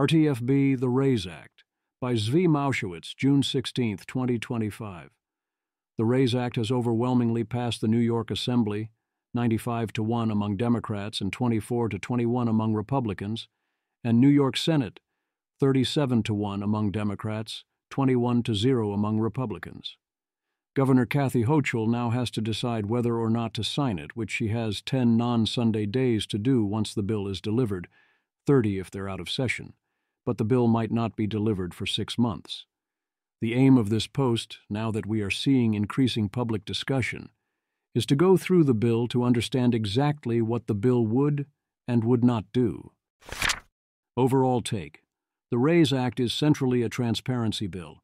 RTFB, The RAISE Act, by Zvi Maushowitz, June 16, 2025. The RAISE Act has overwhelmingly passed the New York Assembly, 95-1 among Democrats and 24-21 among Republicans, and New York Senate, 37-1 among Democrats, 21-0 among Republicans. Governor Kathy Hochul now has to decide whether or not to sign it, which she has 10 non-Sunday days to do once the bill is delivered, 30 if they're out of session, but the bill might not be delivered for 6 months. The aim of this post, now that we are seeing increasing public discussion, is to go through the bill to understand exactly what the bill would and would not do. Overall take: the RAISE Act is centrally a transparency bill.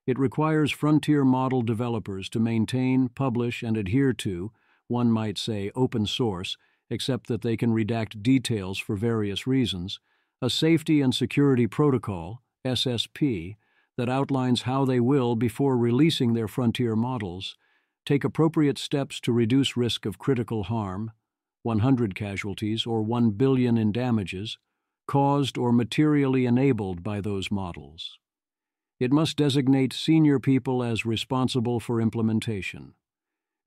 It requires frontier model developers to maintain, publish, and adhere to, one might say open source, except that they can redact details for various reasons, a Safety and Security Protocol, SSP, that outlines how they will, before releasing their frontier models, take appropriate steps to reduce risk of critical harm, 100 casualties or 1 billion in damages, caused or materially enabled by those models. It must designate senior people as responsible for implementation.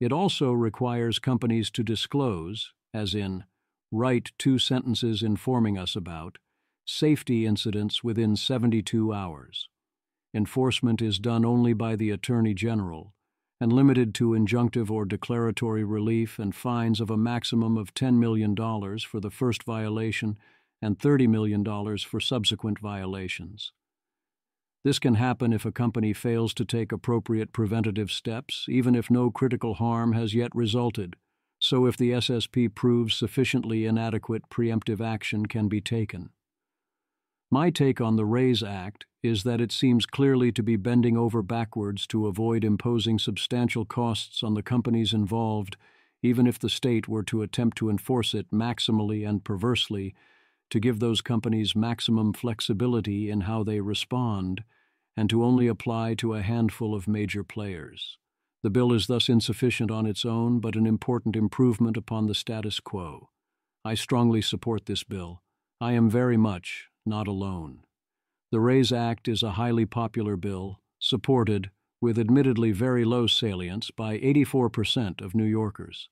It also requires companies to disclose, as in, write 2 sentences informing us about, safety incidents within 72 hours. Enforcement is done only by the Attorney General and limited to injunctive or declaratory relief and fines of a maximum of $10 million for the first violation and $30 million for subsequent violations. This can happen if a company fails to take appropriate preventative steps, even if no critical harm has yet resulted. So if the SSP proves sufficiently inadequate, preemptive action can be taken. My take on the RAISE Act is that it seems clearly to be bending over backwards to avoid imposing substantial costs on the companies involved, even if the state were to attempt to enforce it maximally and perversely, to give those companies maximum flexibility in how they respond, and to only apply to a handful of major players. The bill is thus insufficient on its own, but an important improvement upon the status quo. I strongly support this bill. I am very much not alone. The RAISE Act is a highly popular bill, supported, with admittedly very low salience, by 84% of New Yorkers.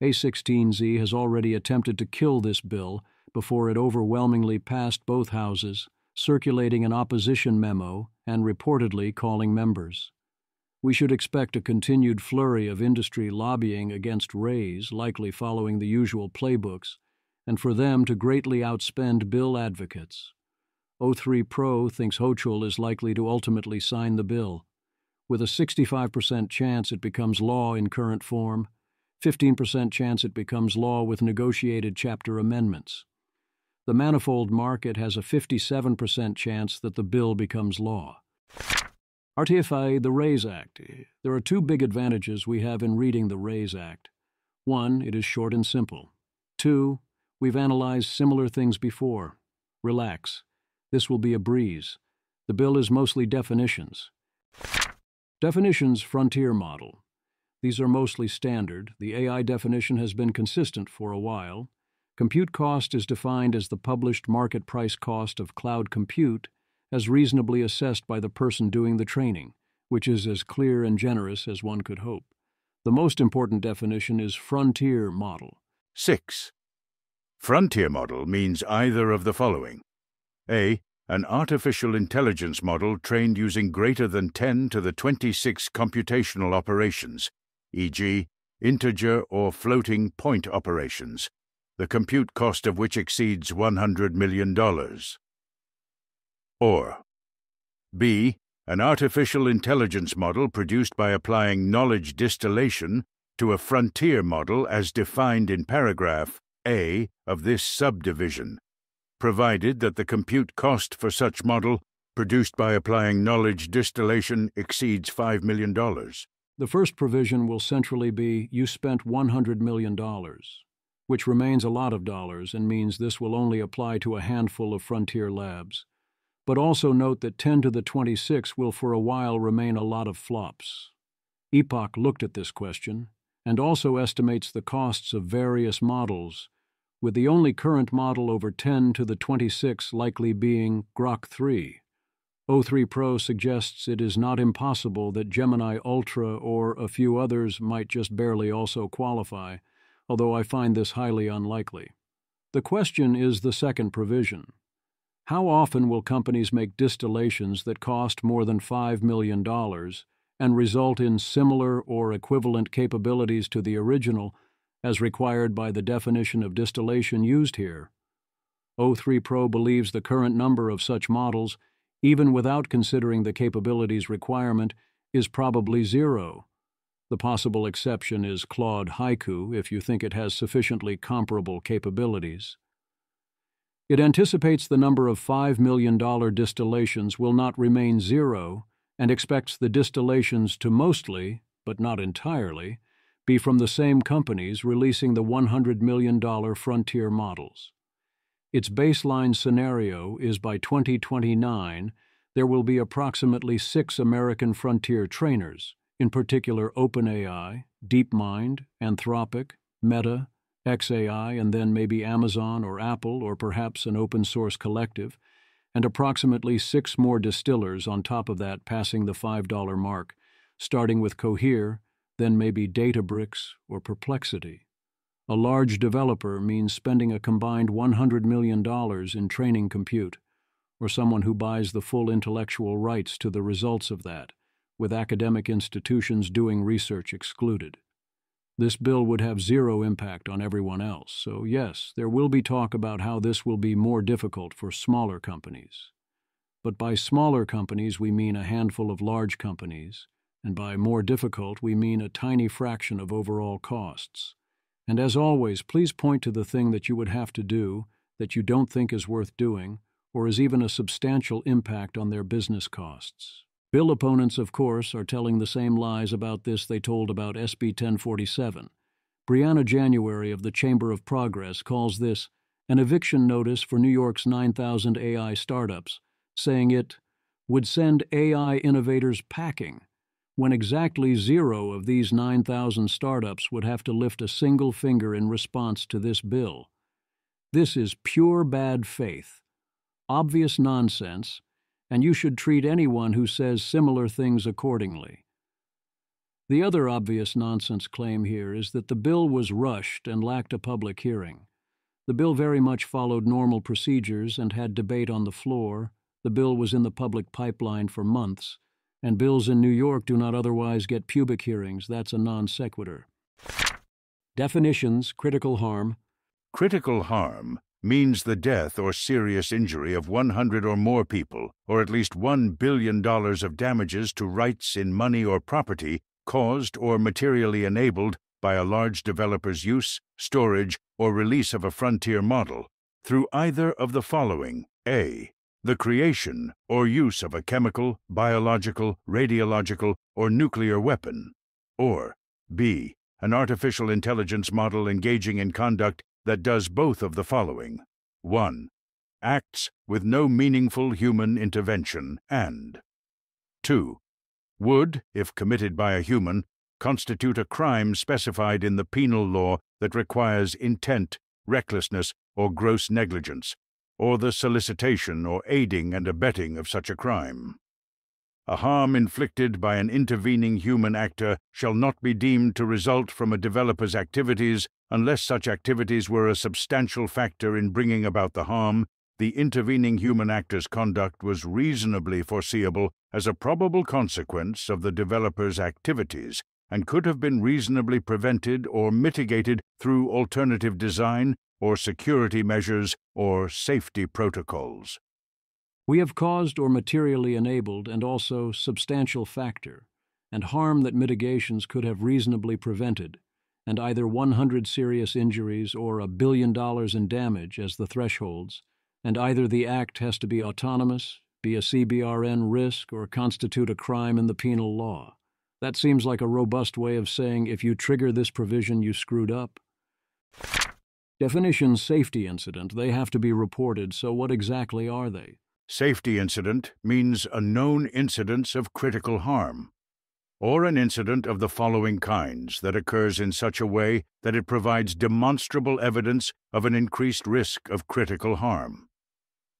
A16Z has already attempted to kill this bill before it overwhelmingly passed both houses, circulating an opposition memo and reportedly calling members. We should expect a continued flurry of industry lobbying against RAISE, likely following the usual playbooks, and for them to greatly outspend bill advocates. O3 Pro thinks Hochul is likely to ultimately sign the bill. With a 65% chance it becomes law in current form, 15% chance it becomes law with negotiated chapter amendments. The manifold market has a 57% chance that the bill becomes law. RTFB, the RAISE Act. There are 2 big advantages we have in reading the RAISE Act. 1, it is short and simple. 2, we've analyzed similar things before. Relax. This will be a breeze. The bill is mostly definitions. Definitions: frontier model. These are mostly standard. The AI definition has been consistent for a while. Compute cost is defined as the published market price cost of cloud compute as reasonably assessed by the person doing the training, which is as clear and generous as one could hope. The most important definition is frontier model. 6. Frontier model means either of the following. A. An artificial intelligence model trained using greater than 10 to the 26 computational operations, e.g., integer or floating point operations, the compute cost of which exceeds $100 million. Or B. An artificial intelligence model produced by applying knowledge distillation to a frontier model as defined in paragraph A of this subdivision, provided that the compute cost for such model produced by applying knowledge distillation exceeds $5 million. The first provision will centrally be, you spent $100 million, which remains a lot of dollars and means this will only apply to a handful of frontier labs. But also note that 10 to the 26 will for a while remain a lot of flops. Epoch looked at this question and also estimates the costs of various models, with the only current model over 10 to the 26 likely being Grok 3. O3 Pro suggests it is not impossible that Gemini Ultra or a few others might just barely also qualify, although I find this highly unlikely. The question is the second provision. How often will companies make distillations that cost more than $5 million and result in similar or equivalent capabilities to the original as required by the definition of distillation used here? O3 Pro believes the current number of such models, even without considering the capabilities requirement, is probably 0. The possible exception is Claude Haiku if you think it has sufficiently comparable capabilities. It anticipates the number of $5 million distillations will not remain 0 and expects the distillations to mostly, but not entirely, be from the same companies releasing the $100 million frontier models. Its baseline scenario is by 2029 there will be approximately 6 American frontier trainers, in particular OpenAI, DeepMind, Anthropic, Meta, xAI, and then maybe Amazon or Apple or perhaps an open-source collective, and approximately 6 more distillers on top of that passing the $5 mark, starting with Cohere, then maybe Databricks or Perplexity. A large developer means spending a combined $100 million in training compute, or someone who buys the full intellectual rights to the results of that, with academic institutions doing research excluded. This bill would have 0 impact on everyone else, so yes, there will be talk about how this will be more difficult for smaller companies. But by smaller companies we mean a handful of large companies, and by more difficult we mean a tiny fraction of overall costs. And as always, please point to the thing that you would have to do that you don't think is worth doing, or is even a substantial impact on their business costs. Bill opponents, of course, are telling the same lies about this they told about SB 1047. Brianna January of the Chamber of Progress calls this an eviction notice for New York's 9,000 AI startups, saying it would send AI innovators packing, when exactly 0 of these 9,000 startups would have to lift a single finger in response to this bill. This is pure bad faith, obvious nonsense, and you should treat anyone who says similar things accordingly. The other obvious nonsense claim here is that the bill was rushed and lacked a public hearing. The bill very much followed normal procedures and had debate on the floor. The bill was in the public pipeline for months, and bills in New York do not otherwise get public hearings. That's a non sequitur. Definitions: critical harm. Critical harm means the death or serious injury of 100 or more people, or at least $1 billion of damages to rights in money or property caused or materially enabled by a large developer's use, storage, or release of a frontier model through either of the following: A, the creation or use of a chemical, biological, radiological, or nuclear weapon, or B, an artificial intelligence model engaging in conduct that does both of the following: 1. Acts with no meaningful human intervention, and 2. Would, if committed by a human, constitute a crime specified in the penal law that requires intent, recklessness, or gross negligence, or the solicitation or aiding and abetting of such a crime. A harm inflicted by an intervening human actor shall not be deemed to result from a developer's activities unless such activities were a substantial factor in bringing about the harm, the intervening human actor's conduct was reasonably foreseeable as a probable consequence of the developer's activities, and could have been reasonably prevented or mitigated through alternative design or security measures or safety protocols. We have caused or materially enabled and also substantial factor, and harm that mitigations could have reasonably prevented, and either 100 serious injuries or $1 billion in damage as the thresholds, and either the act has to be autonomous, be a CBRN risk, or constitute a crime in the penal law. That seems like a robust way of saying if you trigger this provision, you screwed up. Definition: safety incident. They have to be reported, so what exactly are they? Safety incident means a known incidence of critical harm. or an incident of the following kinds that occurs in such a way that it provides demonstrable evidence of an increased risk of critical harm.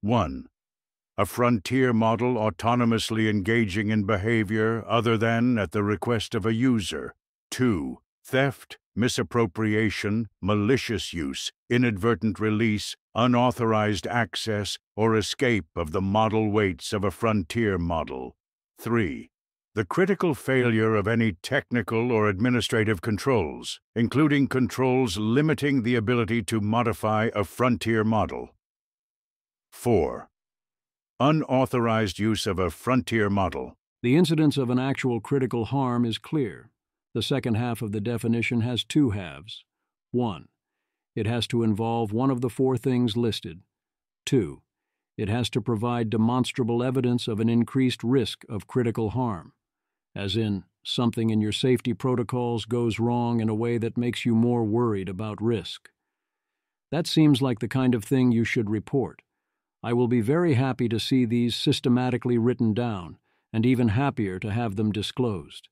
1. A frontier model autonomously engaging in behavior other than at the request of a user. 2. Theft, misappropriation, malicious use, inadvertent release, unauthorized access, or escape of the model weights of a frontier model. 3. The critical failure of any technical or administrative controls, including controls limiting the ability to modify a frontier model. 4. Unauthorized use of a frontier model. The incidence of an actual critical harm is clear. The second half of the definition has two halves. 1. It has to involve one of the four things listed. 2. It has to provide demonstrable evidence of an increased risk of critical harm, as in, something in your safety protocols goes wrong in a way that makes you more worried about risk. That seems like the kind of thing you should report. I will be very happy to see these systematically written down, and even happier to have them disclosed.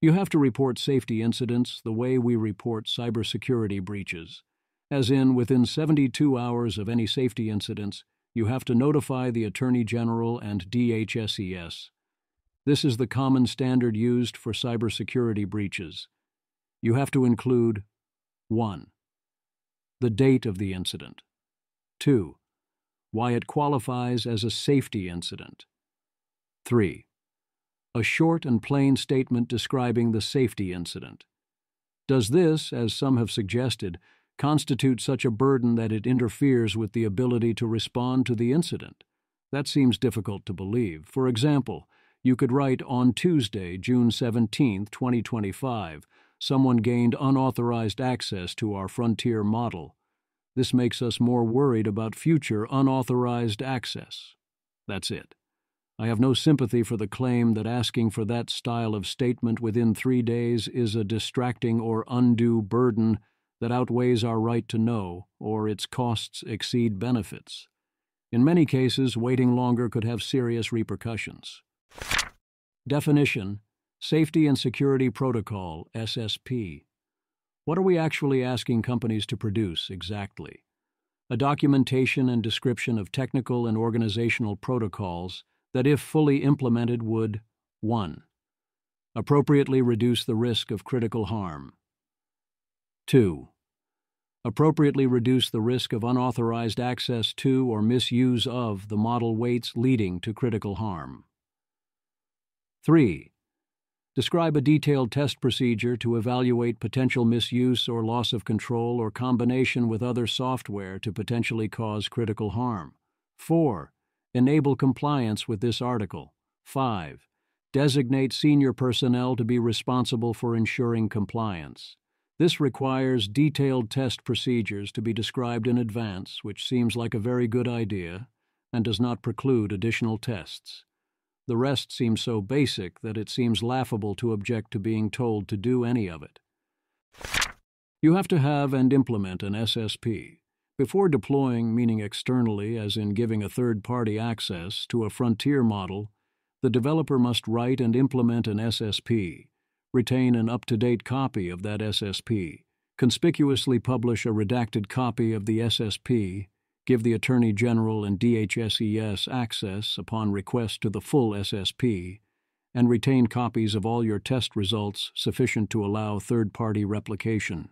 You have to report safety incidents the way we report cybersecurity breaches, as in, within 72 hours of any safety incidents, you have to notify the Attorney General and DHSES. This is the common standard used for cybersecurity breaches. You have to include 1. The date of the incident. 2. Why it qualifies as a safety incident. 3. A short and plain statement describing the safety incident. Does this, as some have suggested, constitute such a burden that it interferes with the ability to respond to the incident? That seems difficult to believe. For example, you could write, on Tuesday, June 17, 2025, someone gained unauthorized access to our frontier model. This makes us more worried about future unauthorized access. That's it. I have no sympathy for the claim that asking for that style of statement within 3 days is a distracting or undue burden that outweighs our right to know, or its costs exceed benefits. In many cases, waiting longer could have serious repercussions. Definition: Safety and Security Protocol, SSP. What are we actually asking companies to produce exactly? A documentation and description of technical and organizational protocols that, if fully implemented, would 1. Appropriately reduce the risk of critical harm. 2. Appropriately reduce the risk of unauthorized access to or misuse of the model weights leading to critical harm. 3. Describe a detailed test procedure to evaluate potential misuse or loss of control or combination with other software to potentially cause critical harm. 4. Enable compliance with this article. 5. Designate senior personnel to be responsible for ensuring compliance. This requires detailed test procedures to be described in advance, which seems like a very good idea, and does not preclude additional tests. The rest seems so basic that it seems laughable to object to being told to do any of it. You have to have and implement an SSP. Before deploying, meaning externally, as in giving a third-party access to a frontier model, the developer must write and implement an SSP, retain an up-to-date copy of that SSP, conspicuously publish a redacted copy of the SSP, give the Attorney General and DHSES access upon request to the full SSP, and retain copies of all your test results sufficient to allow third-party replication.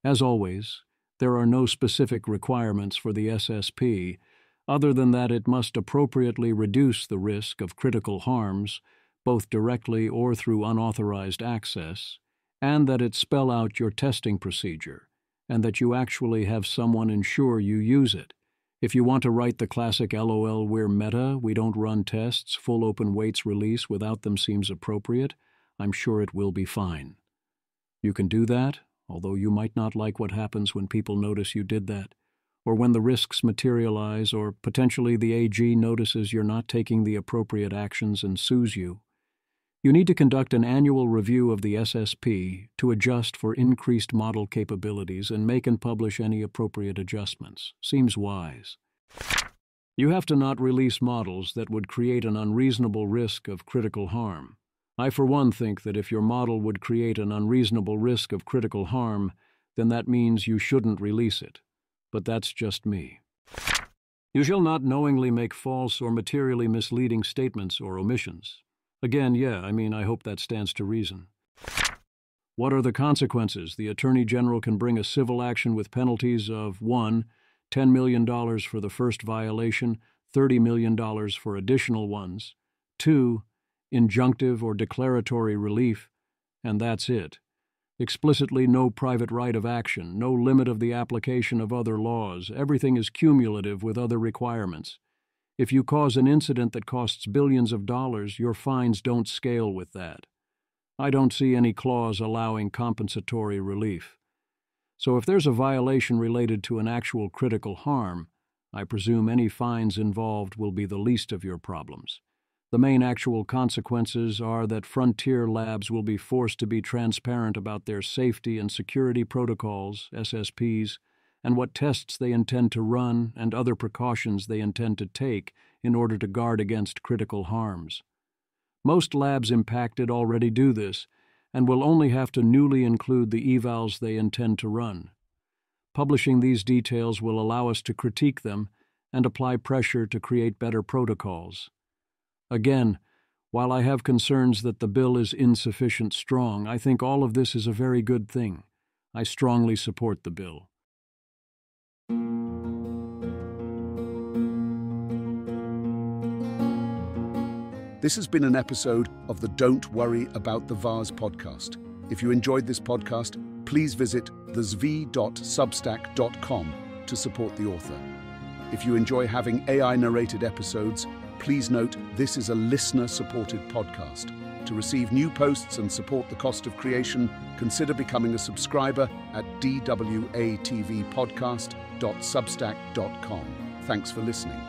As always, there are no specific requirements for the SSP, other than that it must appropriately reduce the risk of critical harms, both directly or through unauthorized access, and that it spell out your testing procedure, and that you actually have someone ensure you use it. If you want to write the classic LOL we're meta, we don't run tests, full open weights release without them seems appropriate, I'm sure it will be fine. You can do that, although you might not like what happens when people notice you did that, or when the risks materialize, or potentially the AG notices you're not taking the appropriate actions and sues you. You need to conduct an annual review of the SSP to adjust for increased model capabilities and make and publish any appropriate adjustments. Seems wise. You have to not release models that would create an unreasonable risk of critical harm. I for one think that if your model would create an unreasonable risk of critical harm, then that means you shouldn't release it. But that's just me. You shall not knowingly make false or materially misleading statements or omissions. Again, I hope that stands to reason. What are the consequences? The Attorney General can bring a civil action with penalties of 1. $10 million for the first violation, $30 million for additional ones. 2. Injunctive or declaratory relief, and that's it. Explicitly no private right of action, no limit of the application of other laws. Everything is cumulative with other requirements. If you cause an incident that costs billions of dollars, your fines don't scale with that. I don't see any clause allowing compensatory relief. So if there's a violation related to an actual critical harm, I presume any fines involved will be the least of your problems. The main actual consequences are that frontier labs will be forced to be transparent about their safety and security protocols, SSPs, and what tests they intend to run and other precautions they intend to take in order to guard against critical harms. Most labs impacted already do this, and will only have to newly include the evals they intend to run. Publishing these details will allow us to critique them and apply pressure to create better protocols. Again, while I have concerns that the bill is insufficient strong, I think all of this is a very good thing. I strongly support the bill. This has been an episode of the Don't Worry About the Vase podcast. If you enjoyed this podcast, please visit thezv.substack.com to support the author. If you enjoy having AI-narrated episodes, please note this is a listener-supported podcast. To receive new posts and support the cost of creation, consider becoming a subscriber at dwatvpodcast.substack.com. Thanks for listening.